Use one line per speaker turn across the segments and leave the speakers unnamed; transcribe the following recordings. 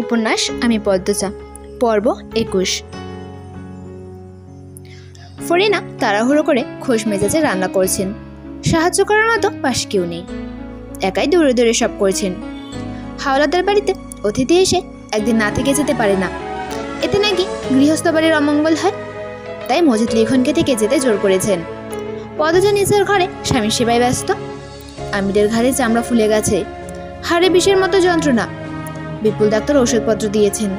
উপন্যাস আমি পদ্মজা, পর্ব 21। ফরিনা তাড়াহুড়ো করে খোশ মেজাজে রান্না করছেন। সাহায্য করার মতো পাশে কেউ নেই, একাই দৌড়ে দৌড়ে সব করছেন। হাওলাদার বাড়িতে অতিথি এসে একদিন না থেকে যেতে পারে না, এতে নাকি গৃহস্থ বাড়ির অমঙ্গল হয়। তাই মজিদ লিখনকে থেকে যেতে জোর করেছেন। পদ্মজা নিজের ঘরে স্বামীর সেবায় ব্যস্ত। আমিরের ঘাড়ে চামড়া ফুলে গেছে, হাড়ে বিষের মতো যন্ত্রণা। বিপুল ডাক্তার ওষুধপত্র দিয়েছেন।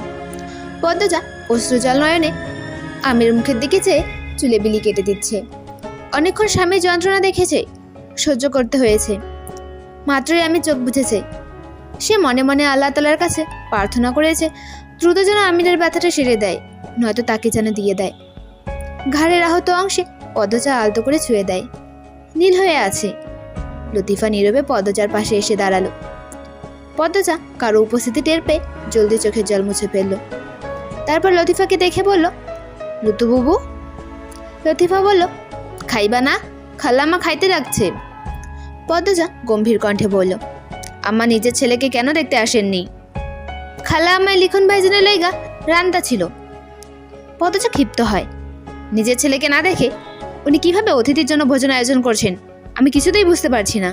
পদ্মজা অশ্রুজল নয়নে আমির মুখের দিকে চেয়ে চুলে বিলি কেটে দিচ্ছে। অনেকক্ষণ স্বামীর যন্ত্রণা দেখেছে, সহ্য করতে হয়েছে। মাত্রই আমি চোখ বুঝেছে। সে মনে মনে আল্লাহ তাআলার কাছে প্রার্থনা করেছে দ্রুত যেন আমিরের ব্যথাটা সেরে দেয়, নয়তো তাকে যেন দিয়ে দেয়। ঘাড়ের আহত অংশে পদ্মজা আলতো করে ছুঁয়ে দেয়। নীল হয়ে আছে। লতিফা নীরবে পদ্মজার পাশে এসে দাঁড়ালো। পদ্মজা কারো উপস্থিতি টের পেয়ে জলদি চোখের জল মুছে ফেলল। তারপর লতিফাকে দেখে বলল, লুতু বুবু। লতিফা বলল, খাইবা না? খালাম্মা খাইতে রাখছে। পদ্মজা গম্ভীর কণ্ঠে বলল, আম্মা নিজের ছেলেকে কেন দেখতে আসেননি? খালা আম্মায় লিখন ভাইজানের লাইগা রান্তা ছিল। পদ্মজা ক্ষিপ্ত হয়। নিজের ছেলেকে না দেখে উনি কিভাবে অতিথির জন্য ভোজন আয়োজন করছেন আমি কিছুতেই বুঝতে পারছি না।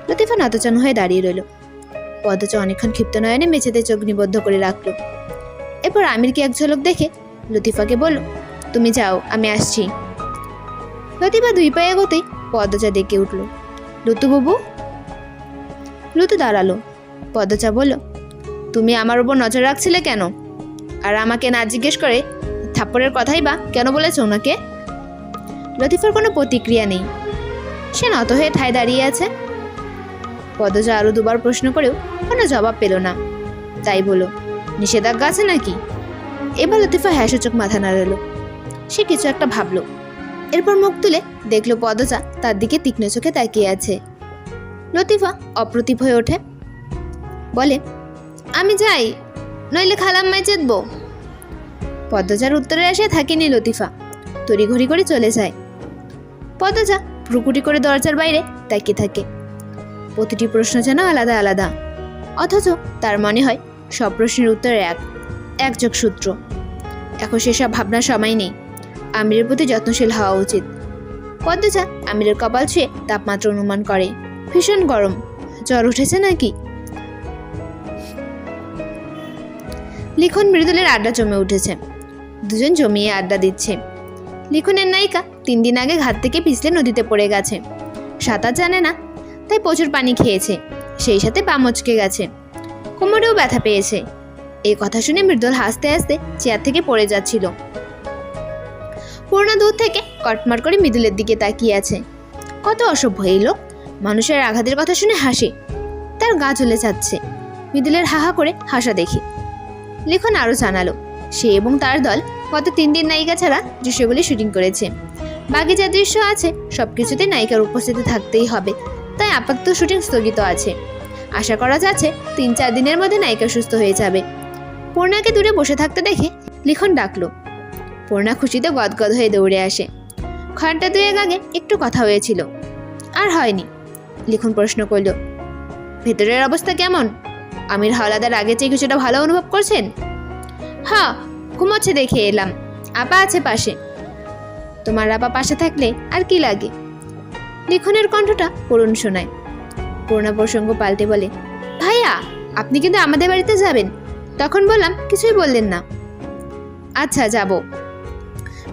লতিফা নতচন হয়ে দাঁড়িয়ে রইল। পদ্মজা অনেকক্ষণ ক্ষিপ্ত নয়নে মেঝেতে চোখ নিবদ্ধ করে রাখলো। এরপর আমিরকে এক ঝলক দেখে লতিফাকে বলল, তুমি যাও, আমি আসছি। লতিফা দুই পায়ে এগোতেই পদ্মজা ডেকে উঠল, লুতু বাবু। লুতু দাঁড়ালো। পদ্মজা বলল, তুমি আমার উপর নজর রাখছিলে কেন? আর আমাকে না জিজ্ঞেস করে থাপ্পড়ের কথাই বা কেন বলেছো ওনাকে? লতিফার কোনো প্রতিক্রিয়া নেই, সে নত হয়ে ঠায় দাঁড়িয়ে আছে। পদ্মজা আরো দুবার প্রশ্ন করেও কোনো জবাব পেল না। তাই বলো, নিষেধাজ্ঞা আছে নাকি? এবার লতিফা হ্যাঁসূচক মাথা নাড়ালো। সে কিছু একটা ভাবলো, এরপর মুখ তুলে দেখলো পদ্মজা তার দিকে তীক্ষ্ণ চোখে তাকিয়ে আছে। লতিফা অপ্রতিভ হয়ে ওঠে, বলে, আমি যাই, নইলে খালাম্মায় চেতবো। পদ্মজার উত্তরে এসে থাকেনি লতিফা, তড়িঘড়ি করে চলে যায়। পদ্মজা ভ্রুকুটি করে দরজার বাইরে তাকিয়ে থাকে। প্রতিটি প্রশ্ন যেন আলাদা আলাদা, অথচ তার মনে হয় সব প্রশ্নের উত্তরে এক যোগসূত্র। এখন সেসব ভাবনার সময় নেই। আমিরের প্রতি যত্নশীল হওয়া উচিত। পদ্মজা আমিরের কপাল ছুঁয়ে তাপমাত্রা অনুমান করে। ভীষণ গরম, জ্বর উঠেছে নাকি? লিখন মৃদুলের আড্ডা জমে উঠেছে। দুজন জমিয়ে আড্ডা দিচ্ছে। লিখনের নায়িকা 3 দিন আগে ঘাট থেকে পিছলে নদীতে পড়ে গেছে। সাঁতার জানে না, তাই প্রচুর পানি খেয়েছে, সেই সাথে পা মচকে গেছে, কোমরেও ব্যথা পেয়েছে। এই কথা শুনে মৃদুল হাসতে হাসতে চেয়ার থেকে পড়ে যাচ্ছিল। পূর্ণা দূর থেকে কটমার করে মৃদুলের দিকে তাকিয়ে আছে। কত অসভ্য এই লোক, মানুষের আঘাতের কথা শুনে হাসে, তার গা জ্বলে যাচ্ছে মৃদুলের হাহা করে হাসা দেখে। লিখন আরও জানালো, সে এবং তার দল গত 3 দিন নায়িকা ছাড়া দৃশ্যগুলি শুটিং করেছে। বাকি যা দৃশ্য আছে সবকিছুতে নায়িকার উপস্থিতি থাকতেই হবে, তাই আপাতত শুটিং স্থগিত আছে। আশা করা যাচ্ছে 3-4 দিনের মধ্যে নায়িকা সুস্থ হয়ে যাবে। পূর্ণাকে দূরে বসে থাকতে দেখে লিখন ডাকলো। পূর্ণা খুশিতে গদগদ হয়ে দৌড়ে আসে। ঘন্টা 2 আগে একটু কথা হয়েছিল, আর হয়নি। লিখন প্রশ্ন করল, ভেতরের অবস্থা কেমন? আমির হাওলাদার আগে চেয়ে কিছুটা ভালো অনুভব করছেন? হ্যাঁ, ঘুমোচ্ছে দেখে এলাম। আপা আছে পাশে। তোমার আপা পাশে থাকলে আর কি লাগে? লিখনের কণ্ঠটা করুণ শোনায়। পূর্ণা প্রসঙ্গ পাল্টে বলে, ভাইয়া আপনি কিন্তু আমাদের বাড়িতে যাবেন। তখন বললাম, কিছুই বললেন না। আচ্ছা যাব।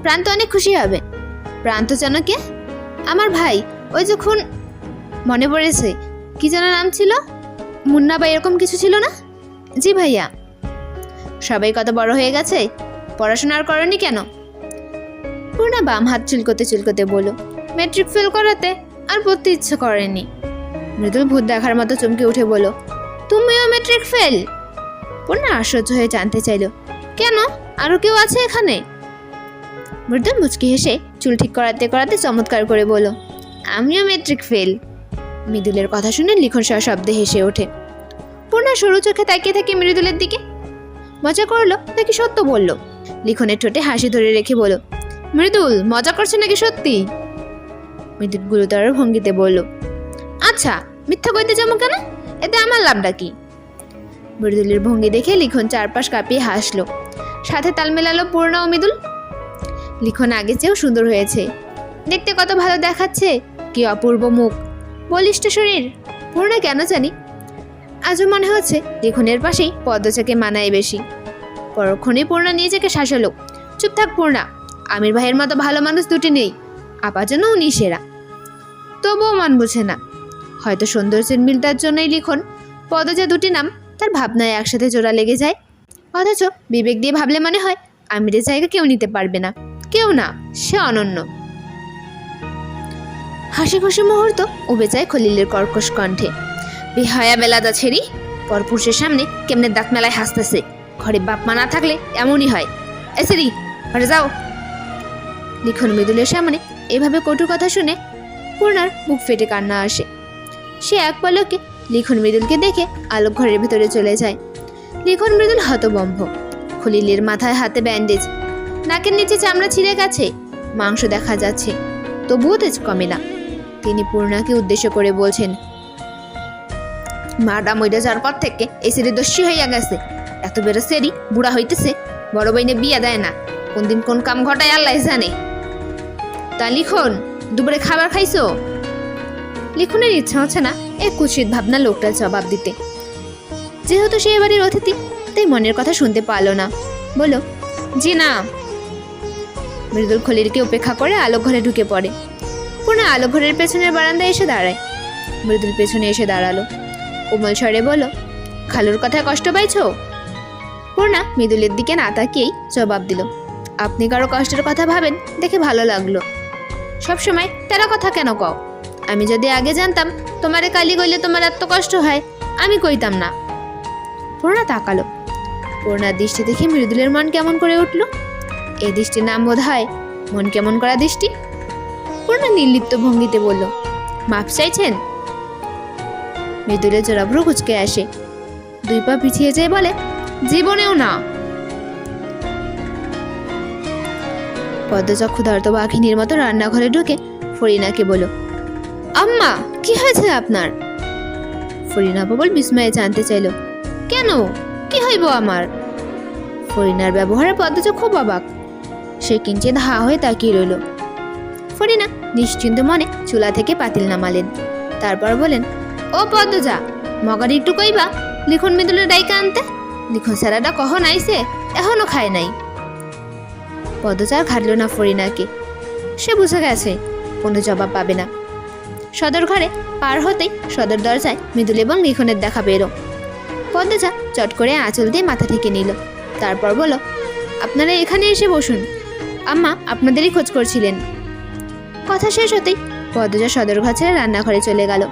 প্রান্ত অনেক খুশি হবে। প্রান্ত যেন কে? আমার ভাই, ওই যখন মনে পড়েছে, কি যেন নাম ছিল, মুন্না বা এরকম কিছু ছিল না? জি ভাইয়া। সবাই কত বড় হয়ে গেছে, পড়াশোনা আর করনি কেন? পূর্ণা বাম হাত চুলকোতে চুলকোতে বলল, ম্যাট্রিক ফেল করাতে আর পড়তে ইচ্ছে করেনি। মৃদুল ভূত দেখার মতো চমকে উঠে বলল, তুমিও ম্যাট্রিক ফেল? পূর্ণা আশ্চর্য হয়ে জানতে চাইল, কেন, আরো কেউ আছে এখানে? মৃদুল মুচকি হেসে চুল ঠিক করাতে করাতে চমৎকার করে বলল, আমিও ম্যাট্রিক ফেল। মৃদুলের কথা শুনে লিখন সশব্দে হেসে ওঠে। পূর্ণা সরু চোখে তাকিয়ে থাকে মৃদুলের দিকে। মজা করলো নাকি সত্য বলল? লিখনের ঠোঁটে হাসি ধরে রেখে বলল, মৃদুল মজা করছে নাকি সত্যি? মৃদুল গুরুতর ভঙ্গিতে বলল, আচ্ছা মিথ্যা কইতে যাবো কেন, এতে আমার লাভটা কি? মৃদুলের ভঙ্গি দেখে লিখন চারপাশ কাঁপিয়ে হাসলো, সাথে তাল মেলালো পূর্ণা ও মৃদুল। লিখন আগে চেয়েও সুন্দর হয়েছে, দেখতে কত ভালো দেখাচ্ছে, কি অপূর্ব মুখ, বলিষ্ঠ শরীর। পূর্ণা কেন জানি আজও মনে হচ্ছে লিখনের পাশেই পদ্মচাকে মানায় বেশি। পরক্ষণেই পূর্ণা নিজেকে শাসালো, চুপ থাক পূর্ণা, আমির ভাইয়ের মতো ভালো মানুষ দুটি নেই, আপার জন্য উনি সেরা। তবুও মন বুঝে না, হয়তো সৌন্দর্যের মিলটার জন্যই লিখন পদ্মজা দুটি নাম তার ভাবনায় একসাথে জোড়া লেগে যায়। অথচ বিবেক দিয়ে ভাবলে মনে হয় আমিরের জায়গা কেউ নিতে পারবে না, কেউ না, সে অনন্য। হাসি খুশি মুহূর্ত উবে যায় খলিলের কর্কশ কণ্ঠে। বেহায়া বেলাদা ছেড়ি, পরপুরুষের সামনে কেমনে দাঁত মেলায় হাসতেছে, ঘরে বাপ মা না থাকলে এমনই হয়। এসেরি ঘরে যাও। লিখন মৃদুলের সামনে এভাবে কটু কথা শুনে পূর্ণার বুক ফেটে কান্না আসে। সে এক পলকে লিখন মৃদুলকে দেখে আলোক ঘরের ভেতরে চলে যায়। লিখন মৃদুল হতবম্ব, খলিলের মাথায় হাতে ব্যান্ডেজ, নাকের নিচে চামড়া ছিঁড়ে গেছে, মাংস দেখা যাচ্ছে, তবুও তেজ কমে না। তিনি পূর্ণাকে উদ্দেশ্য করে বলছেন, মাডা মইরা যাওয়ার পর থেকে এই সেরি দস্যি হইয়া গেছে, এত বেড়ে সেরি বুড়া হইতেছে, বড় বইনে বিয়া দেয় না, কোন দিন কোন কাম ঘটায় আল্লাহ জানে। তা লিখন দুপুরে খাবার খাইছো? লিখনের ইচ্ছা হচ্ছে না এক কুৎসিত ভাবনা লোকটার জবাব দিতে। যেহেতু সে এবারের অতিথি, তাই মনের কথা শুনতে পারলো না, বলো জি না। মৃদুল খলিলকে উপেক্ষা করে আলোক ঘরে ঢুকে পড়ে। পূর্ণা আলোক ঘরের পেছনের বারান্দায় এসে দাঁড়ায়। মৃদুল পেছনে এসে দাঁড়ালো, কোমল স্বরে বলো, খালুর কথায় কষ্ট পাইছো? পূর্ণা মৃদুলের দিকে না তাকিয়েই জবাব দিল, আপনি কারো কষ্টের কথা ভাবেন দেখে ভালো লাগলো। সবসময় তেরা কথা কেন কও? আমি যদি আগে জানতাম তোমারে কালি গইলে তোমার এত কষ্ট হয়, আমি কইতাম না। পূর্ণা তাকালো। পূর্ণার দৃষ্টি দেখে মৃদুলের মন কেমন করে উঠল। এই দৃষ্টির নাম বোধ হয় মন কেমন করা দৃষ্টি। পূর্ণা নির্লিপ্ত ভঙ্গিতে বলল, মাপ চাইছেন? মৃদুলের জোড়াভ্রু কুচকে আসে, দুই পা পিছিয়ে যেয়ে বলে, জীবনেও না। পদ্মজা ক্ষুধার্ত বাঘিনীর মতো রান্নাঘরে ঢুকে ফরিনাকে বলো, আম্মা কি হয়েছে আপনার? ফরিনা প্রবল বিস্ময়ে জানতে চাইল, কেন, কি হইব আমার? ফরিনার ব্যবহারে পদ্মজা খুব অবাক। সে কিঞ্চিত হা হয়ে তাকিয়ে রইল। ফরিনা নিশ্চিন্ত মনে চুলা থেকে পাতিল নামালেন, তারপর বলেন, ও পদ্মজা, মগার একটু কইবা লিখন মৃদুলের ডাইকা আনতে, লিখন স্যারাটা কখন আইছে এখনো খায় নাই। পদ্মজা ঘাটল না ফরিনাকে, সে বুঝে গেছে কোনো জবাব পাবে না। সদর ঘরে পার হতেই সদর দরজায় মৃদুল এবং লিখনের দেখা বেরো। পদ্মজা চট করে আঁচল দিয়ে মাথা ঠেকে নিল, তারপর বলো, আপনারা এখানে এসে বসুন, আম্মা আপনাদেরই খোঁজ করছিলেন। কথা শেষ হতেই পদ্মজা সদর ঘর ছেড়ে রান্নাঘরে চলে গেল।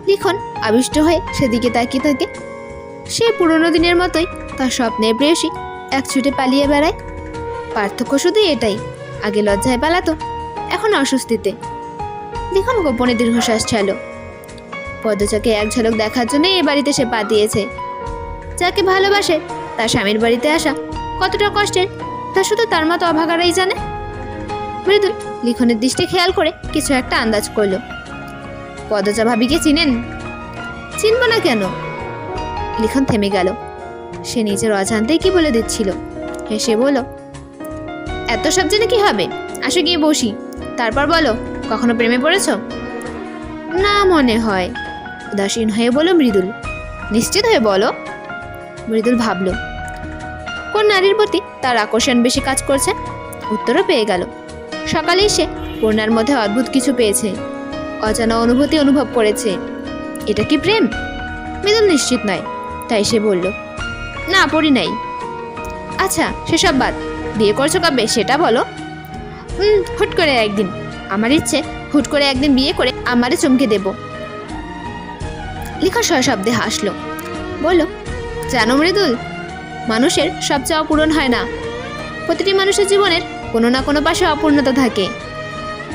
লিখন আবিষ্ট হয়ে সেদিকে তাকিয়ে থাকে। সে পুরনো দিনের মতোই তার স্বপ্নের প্রেয়সী এক ছুটে পালিয়ে বেড়ায়। পার্থক্য শুধু এটাই, আগে লজ্জায় পালাতো, এখন অস্বস্তিতে। লিখন গোপনে দীর্ঘশ্বাস ছাড়ল। পদ্মজাকে এক ঝলক দেখার জন্য এ বাড়িতে সে পা দিয়েছে। যাকে ভালোবাসে তার স্বামীর বাড়িতে আসা কতটা কষ্টের তা শুধু তার মতো অভাগারাই জানে। মৃদুল লিখনের দৃষ্টি খেয়াল করে কিছু একটা আন্দাজ করল। পদ্মজা ভাবিকে চিনেন? চিনব না কেন? লিখন থেমে গেল। সে নিজের অজান্তেই কি বলে দিচ্ছিল। হেসে বলল, এত সব জেনে কি হবে, আসো গিয়ে বসি, তারপর বলো কখনো প্রেমে পড়েছ? না মনে হয়। উদাসীন হয়ে বলো মৃদুল। নিশ্চিত হয়ে বলো। মৃদুল ভাবল কোন নারীর প্রতি তার আকর্ষণ বেশি কাজ করছে। উত্তরও পেয়ে গেল। সকালে এসে পূর্ণার মধ্যে অদ্ভুত কিছু পেয়েছে, অজানা অনুভূতি অনুভব করেছে। এটা কি প্রেম? মৃদুল নিশ্চিত নয়, তাই সে বলল, না পড়ি নাই। আচ্ছা সেসব বাদ, বিয়ে করছো কবে সেটা বলো। হুট করে একদিন, আমার ইচ্ছে হুট করে একদিন বিয়ে করে আমারে চমকে দেব। লিখন সশব্দে হাসলো, বলল, জানো মৃদুল, মানুষের সব চাওয়া পূরণ হয় না। প্রতিটি মানুষের জীবনের কোনো না কোনো পাশে অপূর্ণতা থাকে।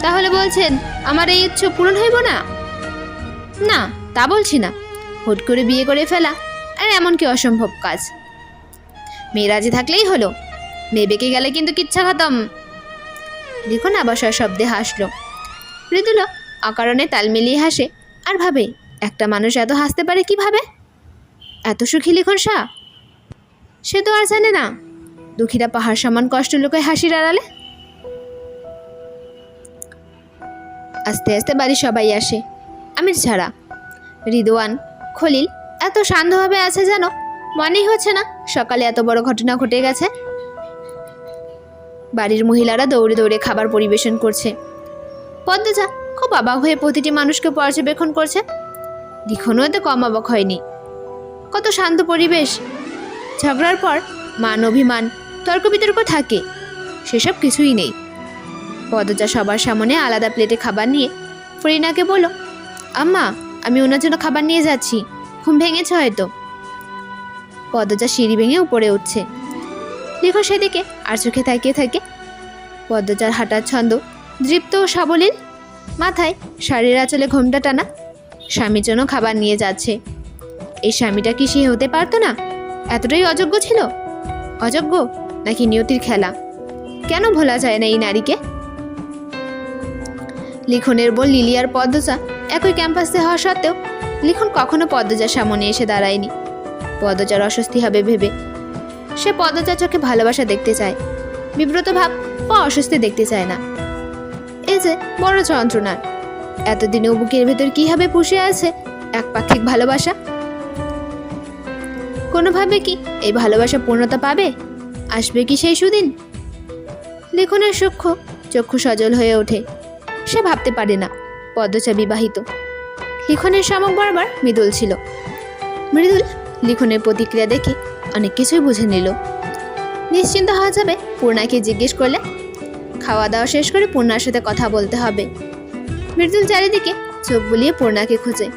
তাহলে বলছেন আমার এই ইচ্ছে পূরণ হইব না? না তা বলছি না, হুট করে বিয়ে করে ফেলা আর এমন কি অসম্ভব কাজ। মেয়ে রাজি থাকলেই হলো, মেয়ে বেঁকে গেলে কিন্তু কিচ্ছা খতম। লিখন আবার সশব্দে হাসলো। মৃদুলা অকারণে তাল মিলিয়ে হাসে আর ভাবে, একটা মানুষ এত হাসতে পারে কিভাবে। এত সুখী লিখন শাহ? সে তো আর জানে না দুঃখীরা পাহাড় সমান কষ্ট লুকায় হাসির আড়ালে। আস্তে আস্তে বাড়ির সবাই আসে, আমির ছাড়া। রিদওয়ান, খলিল এত শান্তভাবে আছে যেন মনেই হচ্ছে না সকালে এত বড় ঘটনা ঘটে গেছে। বাড়ির মহিলারা দৌড়ে দৌড়ে খাবার পরিবেশন করছে। পদ্মজা খুব অবাক হয়ে প্রতিটি মানুষকে পর্যবেক্ষণ করছে। লিখনও এতে কম অবাক হয়নি। কত শান্ত পরিবেশ। ঝগড়ার পর মান অভিমান, তর্ক বিতর্ক থাকে, সেসব কিছুই নেই। পদ্মজা সবার সামনে আলাদা প্লেটে খাবার নিয়ে ফরিনাকে বলল, আম্মা, আমি ওনার জন্য খাবার নিয়ে যাচ্ছি, ঘুম ভেঙেছে হয়তো। পদ্মজা সিঁড়ি ভেঙে উপরে উঠছে। লিখন সেদিকে আর চোখে তাকিয়ে থাকে। পদ্মজার হাঁটার ছন্দ দৃপ্ত ও সাবলীল, মাথায় শাড়ির আঁচলে ঘোমটা টানা। স্বামীর জন্য খাবার নিয়ে যাচ্ছে। এই স্বামীটা কি সে হতে পারতো না? এতটাই অযোগ্য ছিল? অযোগ্য নাকি নিয়তির খেলা? কেন ভোলা যায় না এই নারীকে? লিখনের বোন লিলি আর পদ্মজা একই ক্যাম্পাসে হওয়া সত্ত্বেও লিখন কখনো পদ্মজার সামনে এসে দাঁড়ায়নি। পদ্মজার অস্বস্তি হবে ভেবে। সে পদ্মজার চোখে ভালোবাসা দেখতে চায়, বিব্রত ভাব বা অস্বস্তি দেখতে চায় না। এই যে বড় যন্ত্রণার, এতদিনেও বুকের ভেতর কিভাবে পুষে আছে এক পাক্ষিক ভালোবাসা। কোনোভাবে কি এই ভালোবাসা পূর্ণতা পাবে? আসবে কি সেই সুদিন? লিখনের সূক্ষ্ম চক্ষু সজল হয়ে ওঠে। সে ভাবতে পারে না পদ্মজা বিবাহিত। লিখনের শামুক বরাবর মৃদুল ছিল। মৃদুল লিখনের প্রতিক্রিয়া দেখে অনেক কিছুই বুঝে নিল। নিশ্চিন্ত হওয়া যাবে পূর্ণাকে জিজ্ঞেস করলে। খাওয়া দাওয়া শেষ করে পূর্ণার সাথে কথা বলতে হবে। মৃদুল চারিদিকে চোখ বুলিয়ে পূর্ণাকে খুঁজে।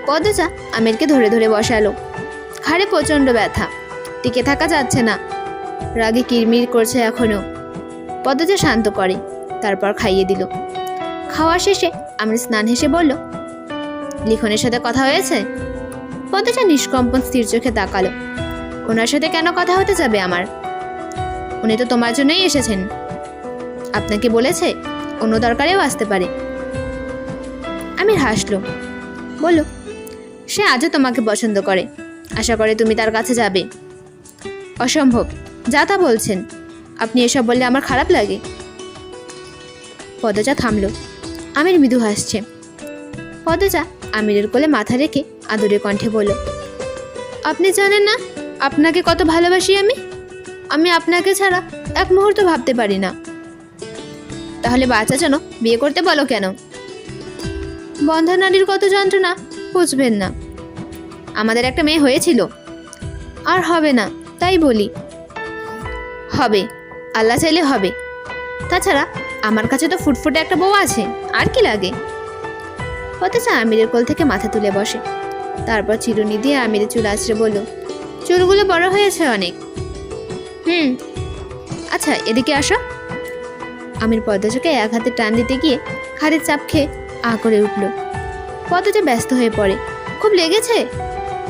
পদ্মজা আমিরকে ধরে ধরে বসালো। ঘাড়ে প্রচণ্ড ব্যথা, টিকে থাকা যাচ্ছে না। রাগে কিরমির করছে এখনো। পদ্মজা শান্ত করে, তারপর খাইয়ে দিল। খাওয়া শেষে আমির স্নান হেসে বলল, লিখনের সাথে কথা হয়েছে? পদ্মজা নিষ্কম্পন স্থির চোখে তাকালো। ওনার সাথে কেন কথা হতে যাবে আমার? উনি তো তোমার জন্যই এসেছেন। আপনাকে বলেছে অন্য দরকারেও আসতে পারে। আমির হাসলো, বলল, সে আজও তোমাকে পছন্দ করে, আশা করে তুমি তার কাছে যাবে। অসম্ভব, যা তা বলছেন আপনি। এসব বললে আমার খারাপ লাগে। পদ্মজা থামল। আমির মৃদু হাসছে। পদ্মজা আমিরের কোলে মাথা রেখে আদুরে কণ্ঠে বলল, আপনি জানেন না আপনাকে কত ভালোবাসি আমি। আমি আপনাকে ছাড়া এক মুহূর্ত ভাবতে পারি না। তাহলে বাচ্চা যেন বিয়ে করতে বলো কেন? বন্ধা নারীর কত যন্ত্রণা বুঝবেন না। আমাদের একটা মেয়ে হয়েছিল, আর হবে না, তাই বলি। হবে, আল্লাহ চাইলে হবে। তাছাড়া আমার কাছে তো ফুটফুটে একটা বউ আছে, আর কি লাগে? অথচ আমিরের কোল থেকে মাথা তুলে বসে। তারপর চিরুনি দিয়ে আমিরের চুল আছড়ে বলল, চুলগুলো বড় হয়েছে অনেক। আচ্ছা, এদিকে আসো। আমির পদ্মজাকে এক হাতে টান দিতে গিয়ে হাতের চাপ খেয়ে আ করে উঠল। পদ্মজা ব্যস্ত হয়ে পড়ে, খুব লেগেছে?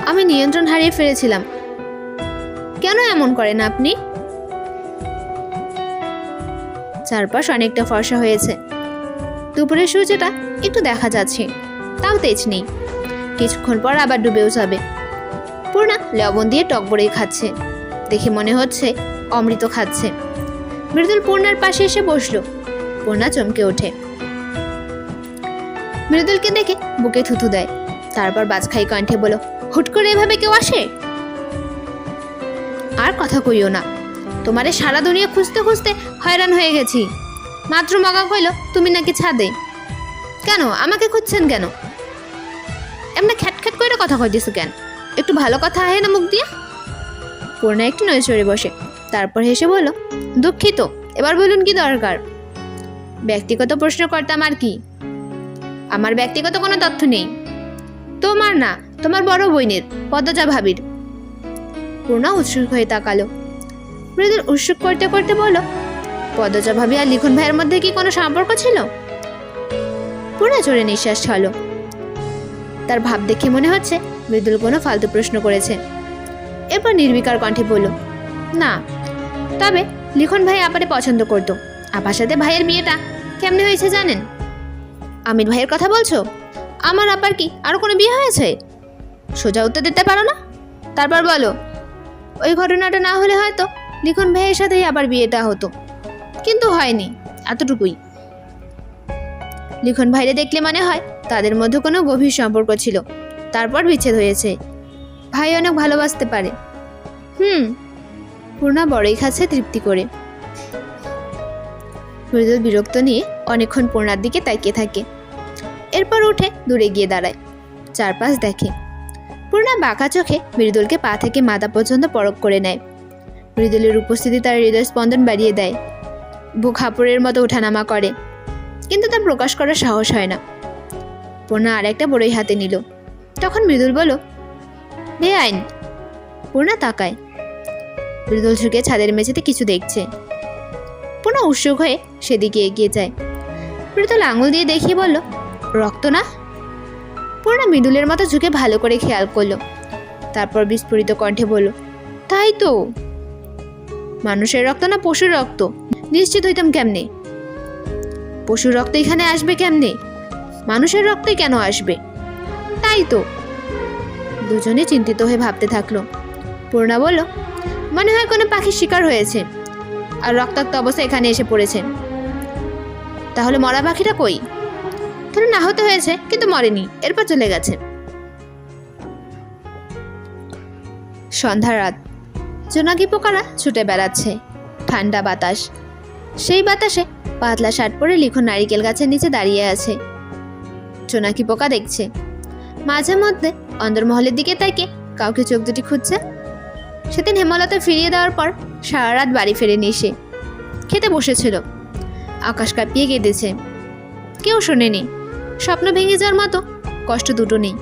আমি নিয়ন্ত্রণ হারিয়ে ফেলেছিলাম। কেন এমন করেন আপনি? চারপাশ অনেকটা ফর্সা হয়েছে। দুপুরের সূর্যটা একটু দেখা যাচ্ছে, তাও তেজ নেই। কিছুক্ষণ পর আবার ডুবেও যাবে। পূর্ণা লবণ দিয়ে টক বড়াই খাচ্ছে, দেখে মনে হচ্ছে অমৃত খাচ্ছে। মৃদুল পূর্ণার পাশে এসে বসলো। পূর্ণা চমকে ওঠে। মৃদুলকে দেখে বুকে থুথু দেয়, তারপর বাজখাই কণ্ঠে বলল, হুট করে এভাবে কেউ আসে? আর কথা কইও না, তোমারে সারা দুনিয়া খুঁজতে খুঁজতে হয়রান হয়ে গেছি। মাত্র মগা কইল তুমি নাকি ছাদে। কেন আমাকে খুঁজছেন কেন? এমনি খ্যাট করে কথা কইতেছ কেন? একটু ভালো কথা আহে না মুখ দিয়ে। পূর্ণা একটু নড়ে বসে, তারপর হেসে বলল, দুঃখিত, এবার বলুন কি দরকার? ব্যক্তিগত প্রশ্ন করতাম আর কি। আমার ব্যক্তিগত কোনো তথ্য নেই। তোমার না, তোমার বড় বোনের পদ্মজা ভাবির। পূর্ণা উৎসুক হয়ে তাকালো। মৃদুল উৎসুক করতে করতে বলল, পদ্মজা ভাবি আর লিখন ভাইয়ের মধ্যে কি কোনো সম্পর্ক ছিল? পূর্ণা জোরে নিঃশ্বাস ছাড়ল। তার ভাব দেখে মনে হচ্ছে মৃদুল কোনো ফালতু প্রশ্ন করেছে। এরপর নির্বিকার কণ্ঠে বলল, না, তবে লিখন ভাই আপারে পছন্দ করতো। আপার সাথে ভাইয়ের বিয়েটা কেমনে হয়েছে জানেন? আমির ভাইয়ের কথা বলছো? আমার আপার কি আরো কোনো বিয়ে হয়েছে? সোজা উত্তর দিতে পারো না? তারপর বলো। ওই ঘটনাটা না হলে হয়তো লিখন ভাইয়ের সাথেই আবার বিয়েটা হতো, কিন্তু হয়নি, এতটুকুই। লিখন ভাইরে দেখলে মনে হয় তাদের মধ্যে কোনো গভীর সম্পর্ক ছিল, তারপর বিচ্ছেদ হয়েছে। ভাই অনেক ভালোবাসতে পারে। পূর্ণা বড়ই খাচ্ছে তৃপ্তি করে। মৃদুল বিরক্ত নিয়ে অনেকক্ষণ পূর্ণার দিকে তাকিয়ে থাকে, এরপর উঠে দূরে গিয়ে দাঁড়ায়, চারপাশ দেখে। পূর্ণা বাঁকা চোখে মৃদুলকে পা থেকে মাথা পর্যন্ত পরখ করে নেয়। মৃদুলের উপস্থিতি তার হৃদয় স্পন্দন বাড়িয়ে দেয়, বুক হাঁপুড়ের মতো ওঠানামা করে, কিন্তু তা প্রকাশ করার সাহস হয় না। পূর্ণা আর একটা বড়ই হাতে নিল, তখন মৃদুল বলল, বেআইন। পূর্ণা তাকায়। মৃদুল ঝুঁকে ছাদের মেঝেতে কিছু দেখছে। পূর্ণা উৎসুক হয়ে সেদিকে এগিয়ে যায়। মৃদুল আঙুল দিয়ে দেখিয়ে বলল, রক্ত না? পূর্ণা মৃদুলের মতো ঝুঁকে ভালো করে খেয়াল করলো, তারপর বিস্ফোরিত কণ্ঠে বলল, তাই তো। মানুষের রক্ত না পশুর রক্ত? নিশ্চিত হইতাম কেমনে? পশুর রক্ত এখানে আসবে কেমনে? মানুষের রক্তই কেন আসবে? তাই তো। দুজনে চিন্তিত হয়ে ভাবতে থাকলো। পূর্ণা বলল, মনে হয় কোনো পাখির শিকার হয়েছে আর রক্তাক্ত অবস্থা এখানে এসে পড়েছে। তাহলে মরা পাখিটা কই? ধরুন আহত হয়েছে কিন্তু মরেনি, এরপর চলে গেছে। সন্ধ্যা রাত, জোনাকি পোকারা ছুটে বেড়াচ্ছে, ঠান্ডা বাতাস। সেই বাতাসে পাতলা শার্ট পরে লিখন নারিকেল গাছের নিচে দাঁড়িয়ে আছে। জোনাকি পোকা দেখছে, মাঝে মধ্যে অন্দরমহলের দিকে তাকে কাউকে চোখ দুটি খুঁজছে। সেদিন হেমলতা ফিরিয়ে দেওয়ার পর সারা রাত বাড়ি ফেরেনি সে। খেতে বসেছিল, আকাশ কাঁপিয়ে কেঁদেছে। কেউ শোনেনি। স্বপ্ন ভেঙে যাওয়ার মতো কষ্ট দুটো নেই।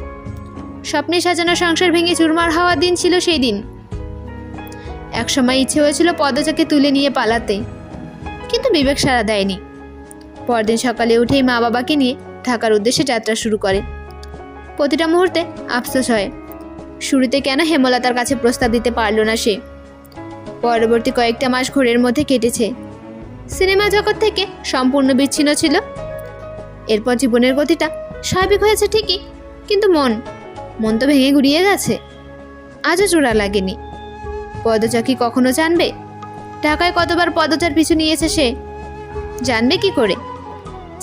স্বপ্নে সাজানো সংসার ভেঙে চুরমার হওয়ার দিন ছিল সেই দিন। একসময় ইচ্ছে হয়েছিল পদ্মজাকে তুলে নিয়ে পালাতে, কিন্তু বিবেক সাড়া দেয়নি। পরদিন সকালে উঠেই মা বাবাকে নিয়ে ঢাকার উদ্দেশ্যে যাত্রা শুরু করে। প্রতিটা মুহূর্তে আফসোস হয়, শুরুতে কেন হেমলতার কাছে প্রস্তাব দিতে পারল না সে। পরবর্তী কয়েকটা মাস ঘোরের মধ্যে কেটেছে। সিনেমা জগৎ থেকে সম্পূর্ণ বিচ্ছিন্ন ছিল। এরপর জীবনের গতিটা স্বাভাবিক হয়েছে ঠিকই, কিন্তু মন তো ভেঙে গুড়িয়ে গেছে। আজও জোড়া লাগেনি। পদ্মজা কি কখনো জানবে ঢাকায় কতবার পদ্মজার পিছু নিয়েছে সে? জানবে কি করে?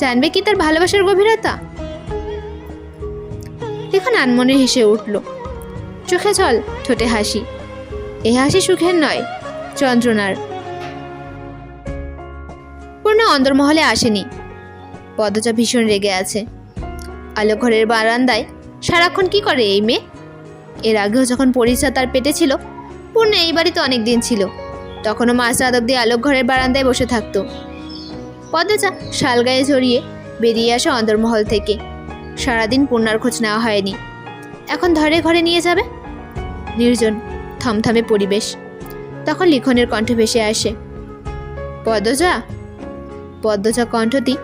জানবে কি তার ভালোবাসার গভীরতা? এখন আনমনে হেসে উঠল, চোখে জল, ঠোঁটে হাসি। এ হাসি সুখের নয়, যন্ত্রণার। পূর্ণ অন্দরমহলে আসেনি। পদ্মজা ভীষণ রেগে আছে। আলো ঘরের বারান্দায় সারাক্ষণ কি করে এই মেয়ে? এর আগেও যখন পরিচয় তার পেটে ছিল, পূর্ণ এই বাড়িতে অনেক দিন ছিল, তখনও মাঝ রাত অব্দি আলোক ঘরের বারান্দায় বসে থাকতো। পদ্মজা শাল গায়ে জড়িয়ে বেরিয়ে আসে অন্দরমহল থেকে। সারাদিন পূর্ণার খোঁজ নেওয়া হয়নি। এখন ধরে ঘরে নিয়ে যাবে। নির্জন থমথমে পরিবেশ। তখন লিখনের কণ্ঠ ভেসে আসে, পদ্মজা। পদ্মজা কণ্ঠটি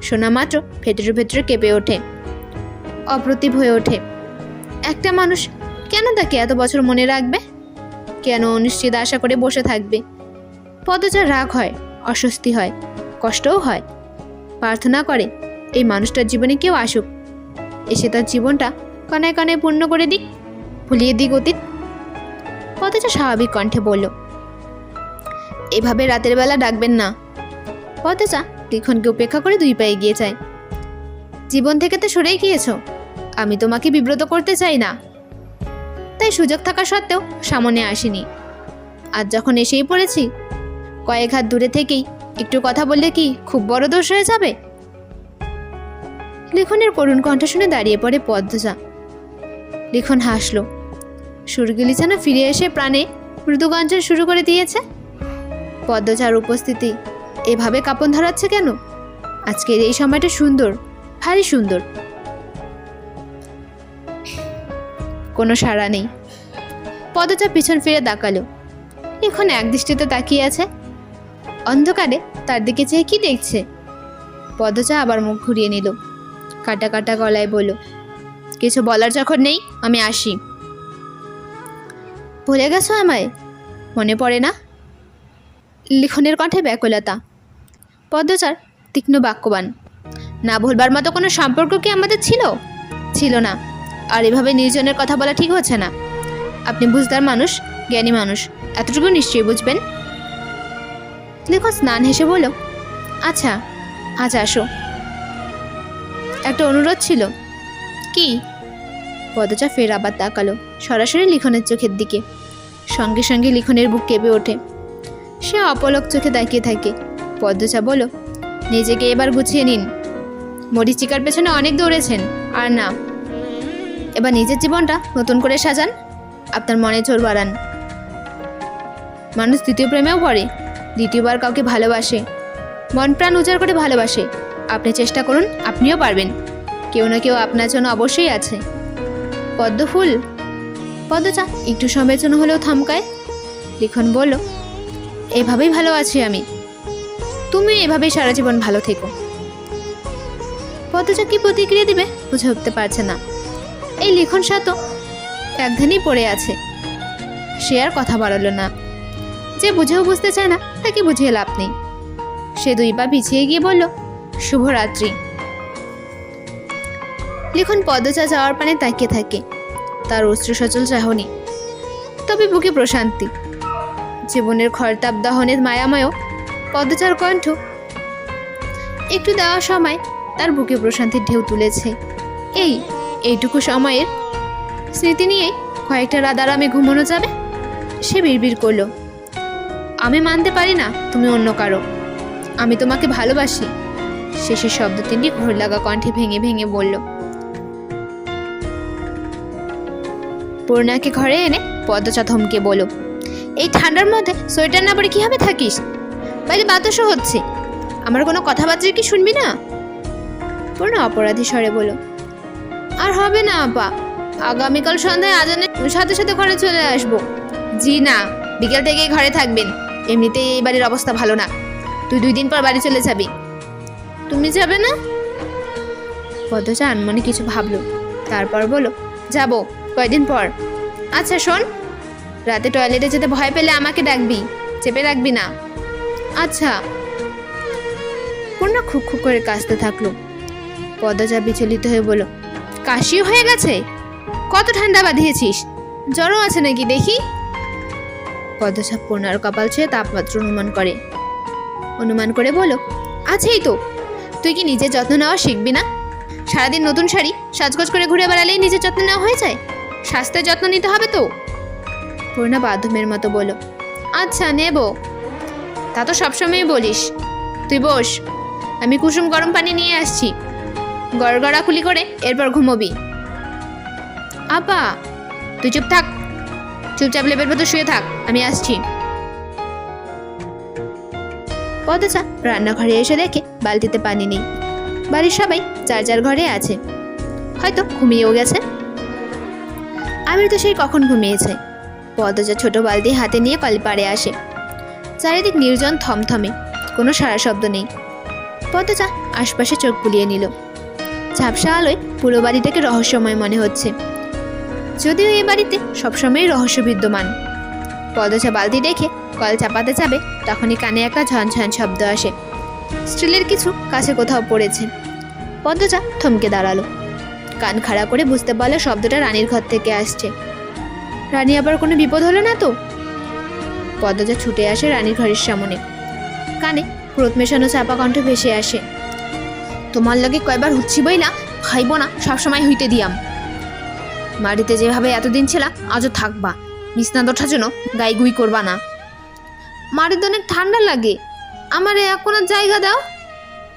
শোনা মাত্র ভেতরে ভেতরে কেঁপে ওঠে, অপ্রতিভ হয়ে ওঠে। একটা মানুষ কেন তাকে এত বছর মনে রাখবে? কেন অনিশ্চিত আশা করে বসে থাকবে? পদ্মজার রাগ হয়, অস্বস্তি হয়, কষ্টও হয়। প্রার্থনা করে এই মানুষটার জীবনে কেউ আসুক, এসে তার জীবনটা কণায় কণায় পূর্ণ করে দিক, ভুলিয়ে দিক অতীত। পদ্মজা স্বাভাবিক কণ্ঠে বলল, এভাবে রাতের বেলা ডাকবেন না। পদ্মজা লিখনকে উপেক্ষা করে দুই পায়ে এগিয়ে যায়। জীবন থেকে তো সরেই গিয়েছ, আমি তোমাকে বিব্রত করতে চাই না, তাই সুযোগ থাকা সত্ত্বেও সামনে আসিনি। আজ যখন এসেই পড়েছি, কয়েক হাত দূরে থেকেই একটু কথা বললে কি খুব বড় দোষ হয়ে যাবে? লিখনের করুণ কণ্ঠ শুনে দাঁড়িয়ে পড়ে পদ্মজা। লিখন হাসল। সুরগিলি যেন ফিরে এসে প্রাণে মৃদুগঞ্জন শুরু করে দিয়েছে। পদ্মজার উপস্থিতি এভাবে কাঁপন ধরাচ্ছে কেন? আজকের এই সময়টা সুন্দর, ভারী সুন্দর। কোনো সাড়া নেই। পদ্মজা পিছন ফিরে তাকালো। লিখন একদৃষ্টিতে তাকিয়ে আছে। অন্ধকারে তার দিকে চেয়ে কি দেখছে? পদ্মজা আবার মুখ ঘুরিয়ে নিল, কাটা কাটা গলায় বলল, কিছু বলার যখন নেই, আমি আসি। ভুলে গেছো আমায়? মনে পড়ে না? লিখনের কণ্ঠে ব্যাকুলতা। পদ্মজার তীক্ষ্ণ বাক্যবান, না ভুলবার মতো কোনো সম্পর্ক কি আমাদের ছিল? ছিল না, আর এভাবে নির্জনের কথা বলা ঠিক হচ্ছে না। আপনি বুঝদার মানুষ, জ্ঞানী মানুষ, এতটুকু নিশ্চয়ই বুঝবেন। লিখন স্নান হেসে বলল, আচ্ছা আজ আসো। একটা অনুরোধ ছিল। কি? পদচা ফের আবার তাকালো সরাসরি লিখনের চোখের দিকে। সঙ্গে সঙ্গে লিখনের বুক কেঁপে ওঠে। সে অপলক চোখে তাকিয়ে থাকে। পদ্মচা বলল, নিজেকে এবার গুছিয়ে নিন। মরিচিকার পেছনে অনেক দৌড়েছেন, আর না, এবার নিজের জীবনটা নতুন করে সাজান। আপনার মনে জোর বাড়ান। মানুষ দ্বিতীয় প্রেমেও পড়ে, দ্বিতীয়বার কাউকে ভালোবাসে, মন প্রাণ উজাড় করে ভালোবাসে। আপনি চেষ্টা করুন, আপনিও পারবেন। কেউ না কেউ আপনার জন্য অবশ্যই আছে। পদ্ম ফুল। পদ্মচা একটু সময়ের জন্য হলেও থমকায়। লিখন বলল, এভাবেই ভালো আছি আমি। তুমি এভাবেই সারা জীবন ভালো থেকো। পদ্মচা কি প্রতিক্রিয়া দিবে বুঝে উঠতে পারছে না। এই লিখন সাথে একধানেই পড়ে আছে। সে আর কথা বাড়ালো না। যে বুঝেও বুঝতে চায় না তাকে বুঝিয়ে লাভ নেই। সে 2 পা পিছিয়ে গিয়ে বলল, শুভরাত্রি। লিখন পদ্মচা যাওয়ার পানে তাকিয়ে থাকে। তার অশ্রু সচল চাহনি, তবে বুকে প্রশান্তি। জীবনের খরতাপ দহনের মায়াময় পদ্মচার কণ্ঠ একটু দেওয়া সময় তার বুকে প্রশান্তির ঢেউ তুলেছে। এইটুকু সময়ের স্মৃতি নিয়ে কয়েকটা রাত আরামে ঘুমানো যাবে। সে বিড়বিড় করলো, আমি মানতে পারি না তুমি অন্য কারো, আমি তোমাকে ভালোবাসি। শেষের শব্দ 3টি ঘোর লাগা কণ্ঠে ভেঙে ভেঙে বলল। পূর্ণাকে ঘরে এনে পদ্মচা থমকে বলল, এই ঠান্ডার মধ্যে সোয়েটার না পরে কিভাবে থাকিস? বাইরে বাতাসও হচ্ছে, আমার কোনো কথাবার্তা কি শুনবি না? পূর্ণা অপরাধী স্বরে বলল, আর হবে না আপা, আগামীকাল সন্ধ্যায় আজানের সাথে সাথে ঘরে চলে আসবো। জি না, বিকেল থেকে ঘরে থাকবেন। এমনিতেই এই বাড়ির অবস্থা ভালো না। তুই 2 দিন পর বাড়ি চলে যাবি। তুমি যাবে না? পদ্মচা আনমনে কিছু ভাবলো, তারপর বলল, যাবো কয়দিন পর। আচ্ছা শোন, রাতে টয়লেটে যেতে ভয় পেলে আমাকে ডাকবি, চেপে রাখবি না। আচ্ছা। পূর্ণা খুক খুক করে কাশতে থাকলো। পদ্মচা বিচলিত হয়ে বলল, কাশিও হয়ে গেছে? কত ঠান্ডা বাঁধিয়েছিস? জ্বরও আছে নাকি দেখি? পদ্মচা পূর্ণার কপাল ছুঁয়ে তাপমাত্রা অনুমান করে বলল, আছেই তো। তুই কি নিজের যত্ন নেওয়া শিখবি না? সারাদিন নতুন শাড়ি সাজগোজ করে ঘুরে বেড়ালেই নিজের যত্ন নেওয়া হয়ে যায়? স্বাস্থ্যের যত্ন নিতে হবে তো। পূর্ণা বাধ্যমের মতো বলল, আচ্ছা নেব। তা তো সবসময়ই বলিস। তুই বস, আমি কুসুম গরম পানি নিয়ে আসছি। গড়গড়া খুলি করে এরপর ঘুমোবি। আপা তুই চুপ থাক, চুপচাপ লেপের ভেতর শুয়ে থাক, আমি আসছি। পদ্মচা রান্নাঘরে এসে দেখে বালতিতে পানি নেই। বাড়ির সবাই যার যার ঘরে আছে, হয়তো ঘুমিয়েও গেছে। আমির তো সেই কখন ঘুমিয়েছে। পদ্মচা ছোট বালতি হাতে নিয়ে পাড়ে আসে। চারিদিক নির্জন থমথমে, কোনো সারা শব্দ নেই। পদ্মচা আশপাশে চোখ বুলিয়ে নিল। ঝাপসা আলোয় পুরো বাড়িটাকে রহস্যময় মনে হচ্ছে, যদিও এই বাড়িতে সবসময়ই রহস্য বিদ্যমান। পদ্মচা বালতি দেখে কল চাপাতে যাবে, তখনই কানে একটা ঝনঝন শব্দ আসে। স্টিলের কিছু কাছে কোথাও পড়েছে। পদ্মচা থমকে দাঁড়ালো। কান খাড়া করে বুঝতে পারলো শব্দটা রানীর ঘর থেকে আসছে। রানী আবার কোনো বিপদ হলো না তো? পদ্মচা ছুটে আসে রানীর ঘরের সামনে। কানে ক্রোধ মেশানো চাপা কণ্ঠ ভেসে আসে, তোমার লাগে কয়বার হচ্ছি বইলা খাইব না, সবসময় হইতে দিয়াম। মাটিতে যেভাবে এতদিন ছিলাম আজও থাকবা। বিছনা ওঠার জন্য গাই গুই করবা না। মাটিতে অনেক ঠান্ডা লাগে, আমার কোনো জায়গা দাও।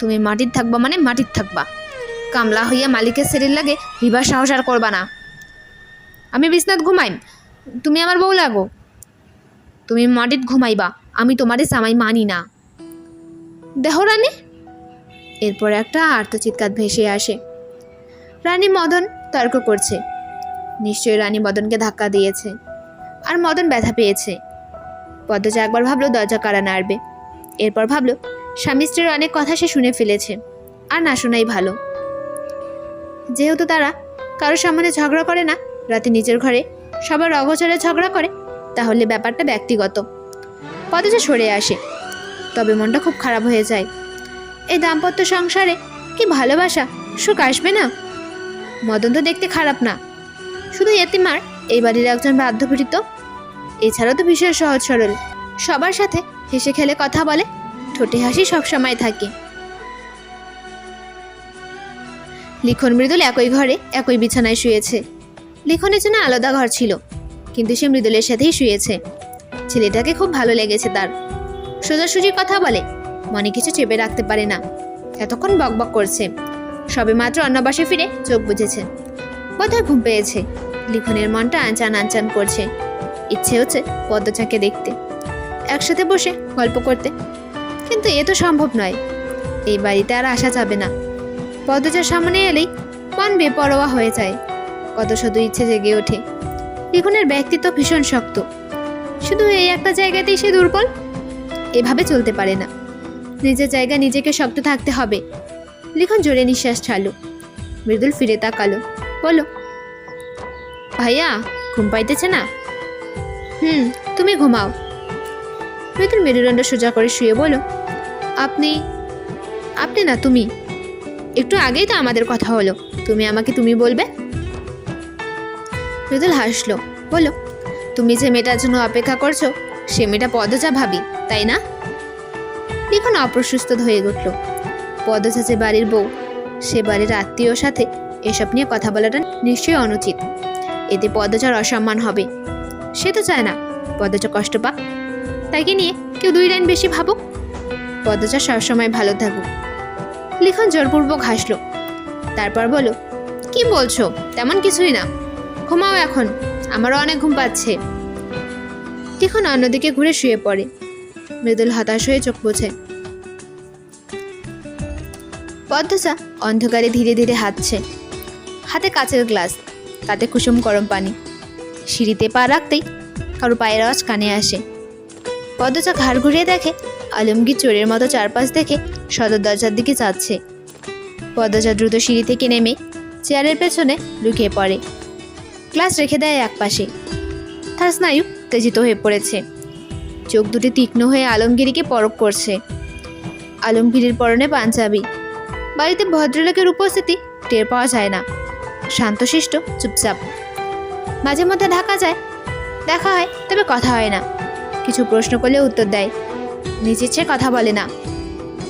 তুমি মাটির থাকবা মানে মাটির থাকবা। কামলা হইয়া মালিকের শরীর লাগে বিবার সাহস আর করবা না। আমি বিছনাত ঘুমাইম, তুমি আমার বউ লাগো। তুমি মাটিত ঘুমাইবা, আমি তোমারে জামাই মানি না। দেহ রানী। এরপর একটা আর্তচিৎকার ভেসে আসে। রানী মদন তর্ক করছে। নিশ্চয়ই রানী মদনকে ধাক্কা দিয়েছে, আর মদন ব্যথা পেয়েছে। পদ্মচা একবার ভাবলো দরজা কারা নাড়বে, এরপর ভাবলো স্বামী স্ত্রীর অনেক কথা সে শুনে ফেলেছে, আর না শোনাই ভালো। যেহেতু তারা কারোর সামনে ঝগড়া করে না, রাতে নিজের ঘরে সবার অগোচরে ঝগড়া করে, তাহলে ব্যাপারটা ব্যক্তিগত। পদ্মচা সরে আসে, তবে মনটা খুব খারাপ হয়ে যায়। এই দাম্পত্য সংসারে কি ভালোবাসা সুখ আসবে না? মদন তো দেখতে খারাপ না, শুধু এতিমার এই বাড়ির একজন বাধ্যপীড়িত। এছাড়াও তো ভীষণ সহজ সরল, সবার সাথে হেসে খেলে কথা বলে, ঠোঁটে হাসি সবসময় থাকে। লিখন মৃদুল একই ঘরে একই বিছানায় শুয়েছে। লিখনের জন্য আলাদা ঘর ছিল, কিন্তু সে মৃদুলের সাথেই শুয়েছে। ছেলেটাকে খুব ভালো লেগেছে তার। সোজাসুজি কথা বলে, মনে কিছু চেপে রাখতে পারে না। এতক্ষণ বকবক করছে, সবে মাত্র অন্নবাসে ফিরে চোখ বুঝেছে। বোধহয় ঘুম পেয়েছে। লিখনের মনটা আনচান আনচান করছে। ইচ্ছে হচ্ছে পদ্মচাকে দেখতে, একসাথে বসে গল্প করতে, কিন্তু এ তো সম্ভব নয়। এই বাড়িতে আর আসা যাবে না। পদ্মচার সামনে এলেই মন বেপরোয়া হয়ে যায়। কত শুধু ইচ্ছে জেগে ওঠে। লিখনের ব্যক্তিত্ব ভীষণ শক্ত, শুধু এই একটা জায়গাতেই সে দুর্বল। এভাবে চলতে পারে না। নিজের জায়গা নিজেকে শক্ত থাকতে হবে। লিখন জোরে নিঃশ্বাস ছাড়ল। মৃদুল ফিরে তাকালো, বলল, ভাইয়া ঘুম পাইতেছে না? তুমি ঘুমাও। মৃদুল মেরুদণ্ড সোজা করে শুয়ে বলল, আপনি আপনি না তুমি। একটু আগেই তো আমাদের কথা হলো, তুমি আমাকে তুমি বলবে। মৃদুল হাসলো, বলল, তুমি যে মেয়েটার জন্য অপেক্ষা করছো সে মেয়েটা পদ্মজা ভাবি, তাই না? লিখন অপ্রস্তুত হয়ে উঠল। পদ্মজা যে বাড়ির বউ, সে বাড়ির আত্মীয়র সাথে এসব নিয়ে কথা বলাটা নিশ্চয়ই অনুচিত। এতে পদ্মজার অসম্মান হবে। সে তো চায় না পদ্মজা কষ্ট পাক, তাকে নিয়ে কেউ দুই লাইন বেশি ভাবুক। পদ্মজা সবসময় ভালো থাকুক। লিখন জোরপূর্বক হাসলো, তারপর বলো, কি বলছো? তেমন কিছুই না, ঘুমাও এখন, আমারও অনেক ঘুম পাচ্ছে। লিখন অন্যদিকে ঘুরে শুয়ে পড়ে। মৃদুল হতাশ হয়ে চোখ মুছে। পদ্মজা অন্ধকারে ধীরে ধীরে হাঁটছে। হাতে কাচের গ্লাস, তাতে কুসুম গরম পানি। সিঁড়িতে পা রাখতেই কারো পায়ের আওয়াজ কানে আসে। পদ্মজা ঘাড় ঘুরিয়ে দেখে আলমগীর চোরের মতো চারপাশ দেখে সদর দরজার দিকে যাচ্ছে। পদ্মজা দ্রুত সিঁড়ি থেকে নেমে চেয়ারের পেছনে লুকিয়ে পড়ে। গ্লাস রেখে দেয় একপাশে। তার স্নায়ু উত্তেজিত হয়ে পড়েছে। চোখ দুটি তীক্ষ্ণ হয়ে আলমগীরকে পরখ করছে। আলমগীরের পরনে পাঞ্জাবি। বাড়িতে ভদ্রলোকের উপস্থিতি টের পাওয়া যায় না। শান্তশিষ্ট, চুপচাপ। মাঝে মধ্যে দেখা হয়, তবে কথা হয় না। কিছু প্রশ্ন করলে উত্তর দেয়, নিজের চেয়ে কথা বলে না।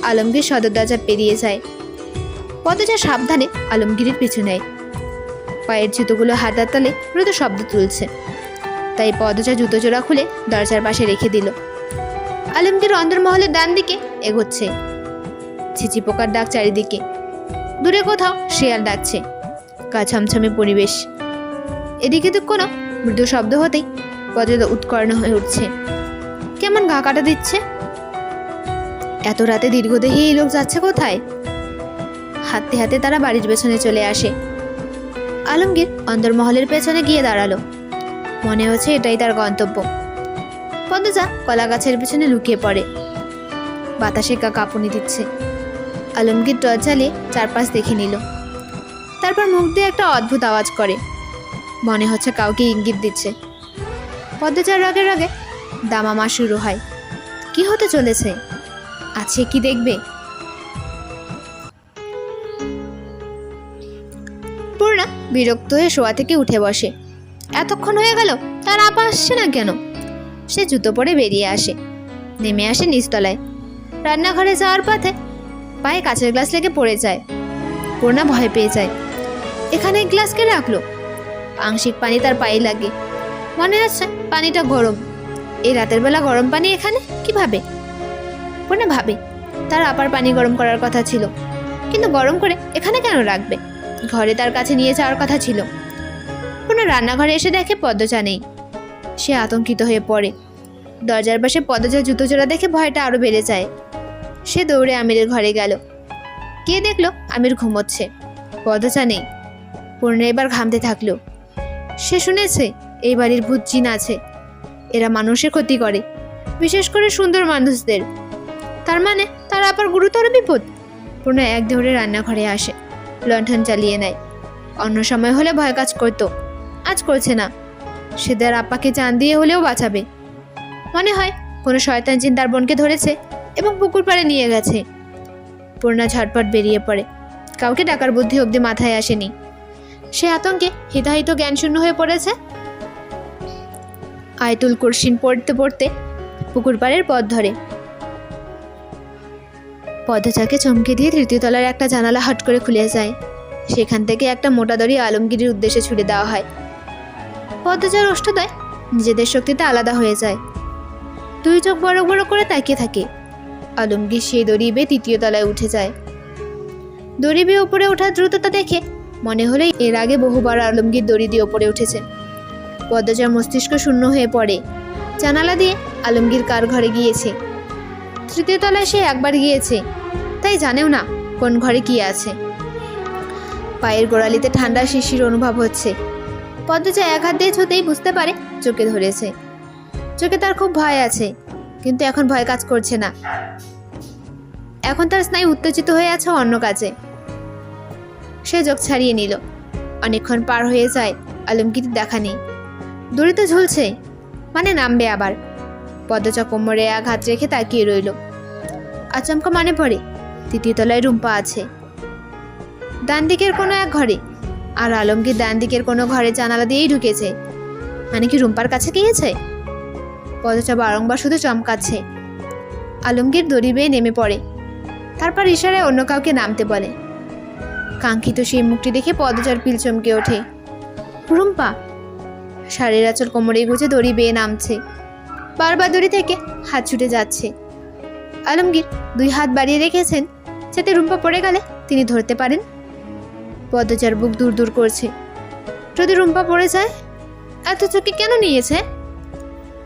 আলমগীর সদর দরজা পেরিয়ে যায়। পদ্মজা সাবধানে আলমগীরের পিছু নেয়। পায়ের জুতোগুলো হাতার তলে দ্রুত শব্দ তুলছে, তাই পদ্মজা জুতো জোড়া খুলে দরজার পাশে রেখে দিল। আলমগীর অন্দরমহলের ডান দিকে এগোচ্ছে। ছিচি পোকার ডাক চারিদিকে। দূরে কোথাও শেয়াল ডাকছে। গা ছমছমে পরিবেশ। এদিকে তো কোনো মৃদু শব্দ হতেই পদ্মজা উৎকর্ণ হয়ে উঠছে। কেমন গা কাটা দিচ্ছে। এত রাতে দীর্ঘদেহী এই লোক যাচ্ছে কোথায়? হাঁটতে হাঁটতে তারা বাড়ির পেছনে চলে আসে। আলমগীর অন্দরমহলের পেছনে গিয়ে দাঁড়ালো। মনে হচ্ছে এটাই তার গন্তব্য। পদ্মজা কলা গাছের পেছনে লুকিয়ে পড়ে। বাতাসে কাঁপুনি দিচ্ছে। আলমগীর টর্চ জ্বালিয়ে চারপাশ দেখে নিল। তারপর মুখ দিয়ে একটা অদ্ভুত আওয়াজ করে। মনে হচ্ছে কাউকে ইঙ্গিত দিচ্ছে। পদ্মজার রাগে রাগে দামামা শুরু হয়। কি হতে চলেছে? আছে কি দেখবে? পূর্ণা বিরক্ত হয়ে শোয়া থেকে উঠে বসে। এতক্ষণ হয়ে গেল, তার আপা আসছে না কেন? সে জুতো পরে বেরিয়ে আসে। নেমে আসে নিচতলায়। রান্নাঘরে যাওয়ার পথে পায়ে কাচের গ্লাস লেগে পড়ে যায়। পূর্ণা ভয় পেয়ে যায়। এখানে গ্লাস কে রাখলো? আংশিক পানি তার পায়ে লাগে। মনে হচ্ছে পানিটা গরম। এই রাতের বেলা গরম পানি এখানে কিভাবে? পূর্ণা ভাবে তার আপার পানি গরম করার কথা ছিল, কিন্তু গরম করে এখানে কেন রাখবে? ঘরে তার কাছে নিয়ে যাওয়ার কথা ছিল। পূর্ণা রান্নাঘরে এসে দেখে পদ্মজা নেই। সে আতঙ্কিত হয়ে পড়ে। দরজার পাশে পদ্মজার জুতো জোড়া দেখে ভয়টা আরো বেড়ে যায়। সে দৌড়ে আমিরের ঘরে গেল। গিয়ে দেখলো আমির ঘুমোচ্ছে, পদ্মজা নেই। পূর্ণা এবার ঘামতে থাকলো। সে শুনেছে এই বাড়ির ভূত জিন আছে। এরা মানুষের ক্ষতি করে, বিশেষ করে সুন্দর মানুষদের। তার মানে তার আবার গুরুতর বিপদ। পূর্ণা এক দৌড়ে রান্নাঘরে আসে। লণ্ঠন জ্বালিয়ে নেয়। অন্য সময় হলে ভয় কাজ করতো, আজ করছে না। সে তার আপাকে জান দিয়ে হলেও বাঁচাবে। মনে হয় কোনো শয়তান জিন তার বোনকে ধরেছে এবং পুকুর পাড়ে নিয়ে গেছে। পূর্ণা ঝটপট বেরিয়ে পড়ে। কাউকে ডাকার বুদ্ধি অবধি মাথায় আসেনি। সে আতঙ্কে হিতাহিত জ্ঞানশূন্য হয়ে পড়েছে। আয়াতুল কুরসি পড়তে পড়তে পুকুর পাড়ের পথ ধরে। পদচাকে চমকে দিয়ে তৃতীয় তলার একটা জানালা হট করে খুলে যায়। সেখান থেকে একটা মোটা দড়ি আলমগীরের উদ্দেশ্যে ছুড়ে দেওয়া হয়। পদচার ওষ্ঠদয় নিজেদের শক্তিতে আলাদা হয়ে যায়। দুই চোখ বড় বড় করে তাকিয়ে থাকে। আলমগীর সেই দড়ি বেয়ে তৃতীয় তলায় উঠে যায়। দড়ি বেয়ে উপরে ওঠার দ্রুততা দেখে মনে হলো এর আগে বহুবার আলমগীর দড়ি দিয়ে ওপরে উঠেছে। পদ্মজার মস্তিষ্ক শূন্য হয়ে পড়ে। জানালা দিয়ে আলমগীর কার ঘরে গিয়েছে। তৃতীয় তলায় সে একবার গিয়েছে, তাই জানেও না কোন ঘরে কি আছে। পায়ের গোড়ালিতে ঠান্ডা শিশির অনুভব হচ্ছে। পদ্মজা এক হাত দিয়ে ছুতেই বুঝতে পারে চোখে ধরেছে। চোখে তার খুব ভয় আছে, কিন্তু এখন ভয় কাজ করছে না। এখন তার স্নায়ু উত্তেজিত হয়ে আছে অন্য কাজে। সে চোখ ছাড়িয়ে নিল। অনেকক্ষণ পার হয়ে যায়, আলমগীর দেখা নেই। দড়িতে ঝুলছে, মানে নামবে আবার। পদ্মজা কোমরে এক হাত রেখে তাকিয়ে রইল। আচমকা মনে পড়ে তৃতীয় তলায় রুম্পা আছে, ডান দিকের কোনো এক ঘরে। আর আলমগীর ডান দিকের কোনো ঘরে জানালা দিয়েই ঢুকেছে, মানে কি রুম্পার কাছে গিয়েছে? পদ্মজা বারংবার শুধু চমকাচ্ছে। আলমগীর দড়ি বেয়ে নেমে পড়ে, তারপর ইশারায় অন্য কাউকে নামতে বলে। কাঙ্ক্ষিত সেই মুখটি দেখে পদ্মজার পিল চমকে ওঠে। রুম্পা শাড়ির আঁচল কোমরে গুজে দড়ি বেয়ে নামছে। বারবার দড়ি থেকে হাত ছুটে যাচ্ছে। আলমগীর দুই হাত বাড়িয়ে রেখেছেন যাতে রুম্পা পড়ে গেলে তিনি ধরতে পারেন। পদ্মজার বুক দূর দূর করছে। যদি রুম্পা পড়ে যায়, এত চোখে কেন নিয়েছে?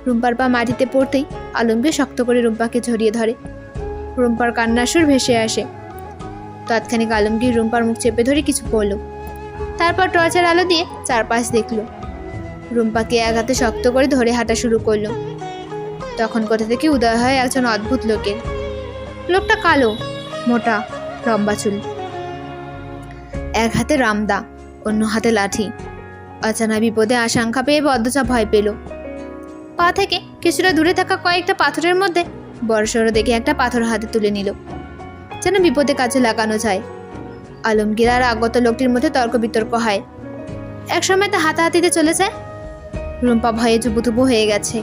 রুম্পার পা মাটিতে পড়তেই আলমগীর শক্ত করে রুম্পাকে জড়িয়ে ধরে। রুম্পার কান্নার সুর ভেসে আসে। তৎক্ষণিক আলমগীর রুম্পার মুখ চেপে ধরে কিছু বলল। তারপর টর্চের আলো দিয়ে চারপাশ দেখল। রুম্পাকে এক হাতে শক্ত করে ধরে হাঁটা শুরু করলো। তখন কোথা থেকে উদয় হয় একজন অদ্ভুত লোকের। লোকটা কালো, মোটা, লম্বা চুল। এক হাতে রামদা, অন্য হাতে লাঠি। অজানা বিপদে আশঙ্কা পেয়ে পদ্মজা ভয় পেল। পা থেকে কিছুটা দূরে থাকা কয়েকটা পাথরের মধ্যে বড়সড় দেখে একটা পাথর হাতে তুলে নিল, যেন বিপদে কাজে লাগানো যায়। আলমগীর আর আগত লোকটির মধ্যে তর্ক বিতর্ক হয়। একসময় তা হাতাহাতিতে চলে যায়। রুম্পা ভয়ে জুবুথুবু হয়ে গেছে।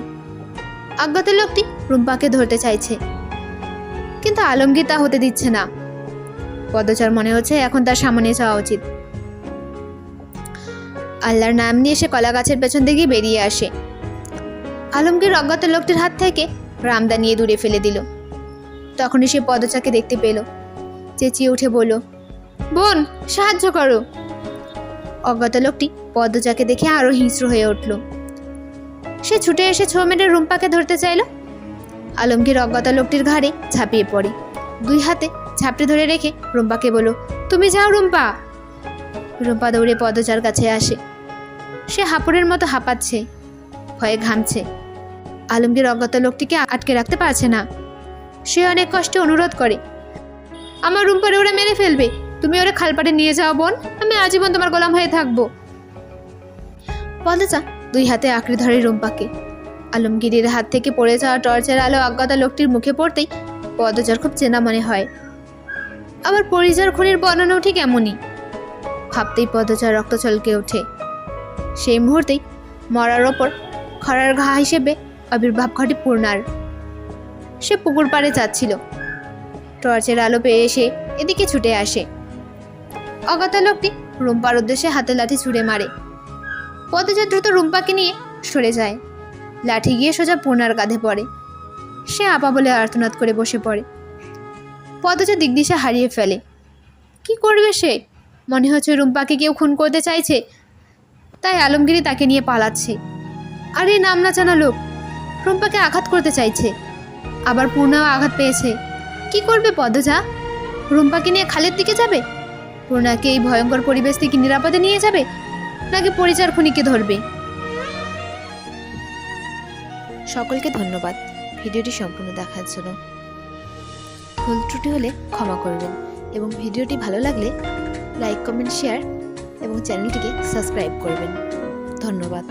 আগত লোকটি রুম্পাকে ধরতে চাইছে, কিন্তু আলমগীর তা হতে দিচ্ছে না। পদ্মজার মনে হচ্ছে এখন তার সামনে যাওয়া উচিত। আল্লাহর নাম নিয়ে সে কলা গাছের পেছন দিকে বেরিয়ে আসে। আলমগীর অজ্ঞাত লোকটির হাত থেকে রামদা নিয়ে দূরে ফেলে দিল। তখনই সে পদ্মজাকে দেখতে পেল। চেঁচিয়ে উঠে বলল, বোন, সাহায্য করো। অজ্ঞাত লোকটি পদ্মজাকে দেখে আরো হিংস্র হয়ে উঠল। সে ছুটে এসে ছো মেরে রুম্পাকে ধরতে চাইল। আলমগীর অজ্ঞাত লোকটির ঘাড়ে ঝাঁপিয়ে পড়ে। দুই হাতে ঝাপটে ধরে রেখে রুম্পাকে বলল, তুমি যাও রুম্পা। রুম্পা দৌড়ে পদ্মজার কাছে আসে। সে হাঁপুড়ের মতো হাঁপাচ্ছে, ভয়ে ঘামছে। আলমগীর অজ্ঞাত লোকটিকে আটকে রাখতে পারছে না। সে অনেক কষ্টে অনুরোধ করে, আমার রুম্পারে ওরা মেরে ফেলবে, তুমি ওরা খালপাটে নিয়ে যাও বোন, আমি আজীবন তোমার গোলাম হয়ে থাকবো। পদ্মজা দুই হাতে আঁকড়ে ধরে রুম্পাকে। আলমগীরের হাত থেকে পড়ে যাওয়া টর্চের আলো অজ্ঞাত লোকটির মুখে পড়তেই পদ্মজার খুব চেনা মনে হয়। আবার পরিজার খুনির বর্ণনাও ঠিক এমনই। ভাবতেই পদ্মজার রক্ত চলকে ওঠে। সেই মুহূর্তেই মরার ওপর খরার ঘা হিসেবে আবির্ভাব ঘটে পূর্ণার। সে পুকুর পাড়ে যাচ্ছিল। টর্চের আলো পেয়ে এসে এদিকে ছুটে আসে। অজ্ঞাত লোকটি রুম্পার উদ্দেশ্যে হাতে লাঠি ছুঁড়ে মারে। পদ্মজা দ্রুত রুম্পাকে নিয়ে সরে যায়। লাঠি গিয়ে সোজা পূর্ণার কাঁধে পড়ে। সে আপা বলে আর্তনাদ করে বসে পড়ে। পদ্মজা দিকদিশা হারিয়ে ফেলে। কি করবে সে? মনে হচ্ছে রুম্পাকে কেউ খুন করতে চাইছে, তাই আলমগীর তাকে নিয়ে পালাচ্ছে। আর এই নাম না জানা লোক রুম্পাকে আঘাত করতে চাইছে। আবার পূর্ণাও আঘাত পেয়েছে। কি করবে পদ্মজা? রুম্পাকে নিয়ে খালের দিকে যাবে? পূর্ণাকে এই ভয়ঙ্কর পরিবেশ থেকে নিরাপদে নিয়ে যাবে, নাকি পরিচার খুনিকে ধরবে? সকলকে ধন্যবাদ ভিডিওটি সম্পূর্ণ দেখার জন্য। ভুল ত্রুটি হলে ক্ষমা করবেন এবং ভিডিওটি ভালো লাগলে লাইক, কমেন্ট, শেয়ার এবং চ্যানেলটিকে সাবস্ক্রাইব করবেন। ধন্যবাদ।